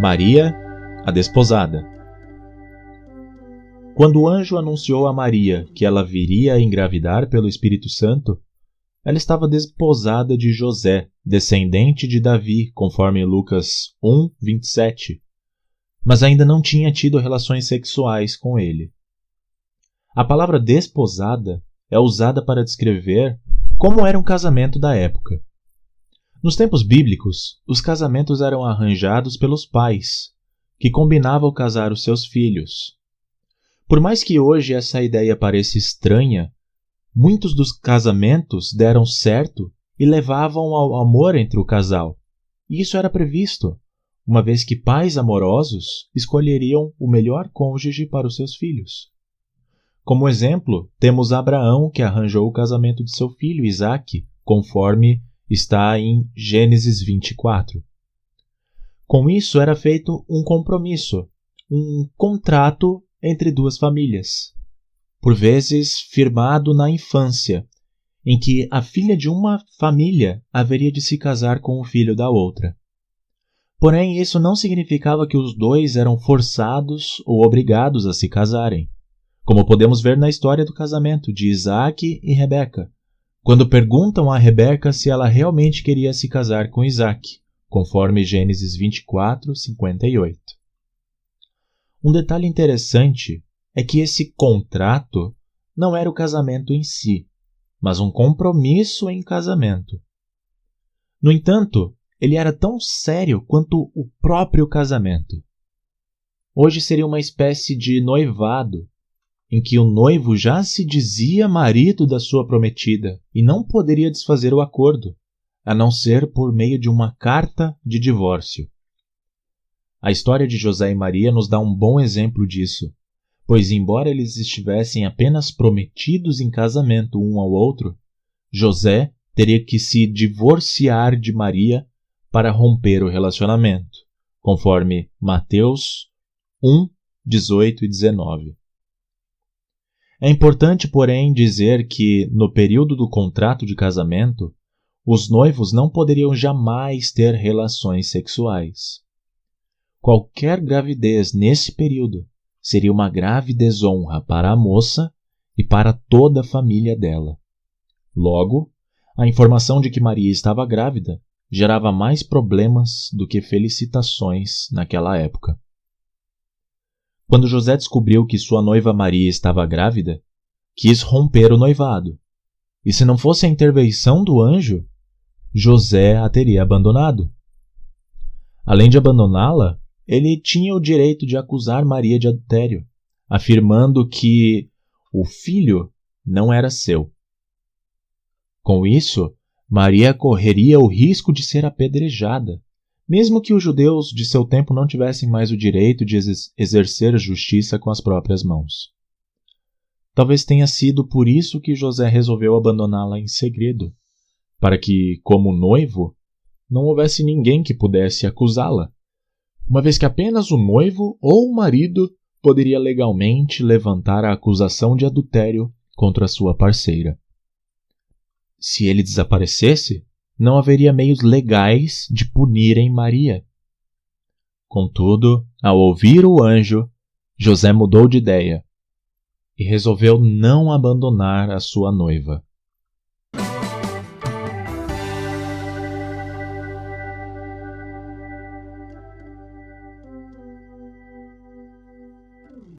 Maria, a desposada. Quando o anjo anunciou a Maria que ela viria a engravidar pelo Espírito Santo, ela estava desposada de José, descendente de Davi, conforme Lucas 1:27, mas ainda não tinha tido relações sexuais com ele. A palavra desposada é usada para descrever como era um casamento da época. Nos tempos bíblicos, os casamentos eram arranjados pelos pais, que combinavam casar os seus filhos. Por mais que hoje essa ideia pareça estranha, muitos dos casamentos deram certo e levavam ao amor entre o casal. E isso era previsto, uma vez que pais amorosos escolheriam o melhor cônjuge para os seus filhos. Como exemplo, temos Abraão, que arranjou o casamento de seu filho Isaque, conforme está em Gênesis 24. Com isso era feito um compromisso, um contrato entre duas famílias, por vezes firmado na infância, em que a filha de uma família haveria de se casar com o filho da outra. Porém, isso não significava que os dois eram forçados ou obrigados a se casarem, como podemos ver na história do casamento de Isaque e Rebeca, quando perguntam a Rebeca se ela realmente queria se casar com Isaque, conforme Gênesis 24:58. Um detalhe interessante é que esse contrato não era o casamento em si, mas um compromisso em casamento. No entanto, ele era tão sério quanto o próprio casamento. Hoje seria uma espécie de noivado, em que o noivo já se dizia marido da sua prometida e não poderia desfazer o acordo, a não ser por meio de uma carta de divórcio. A história de José e Maria nos dá um bom exemplo disso, pois embora eles estivessem apenas prometidos em casamento um ao outro, José teria que se divorciar de Maria para romper o relacionamento, conforme Mateus 1:18 e 19. É importante, porém, dizer que, no período do contrato de casamento, os noivos não poderiam jamais ter relações sexuais. Qualquer gravidez nesse período seria uma grave desonra para a moça e para toda a família dela. Logo, a informação de que Maria estava grávida gerava mais problemas do que felicitações naquela época. Quando José descobriu que sua noiva Maria estava grávida, quis romper o noivado. E se não fosse a intervenção do anjo, José a teria abandonado. Além de abandoná-la, ele tinha o direito de acusar Maria de adultério, afirmando que o filho não era seu. Com isso, Maria correria o risco de ser apedrejada, mesmo que os judeus de seu tempo não tivessem mais o direito de exercer a justiça com as próprias mãos. Talvez tenha sido por isso que José resolveu abandoná-la em segredo, para que, como noivo, não houvesse ninguém que pudesse acusá-la, uma vez que apenas o noivo ou o marido poderia legalmente levantar a acusação de adultério contra sua parceira. Se ele desaparecesse, não haveria meios legais de punirem Maria. Contudo, ao ouvir o anjo, José mudou de ideia e resolveu não abandonar a sua noiva.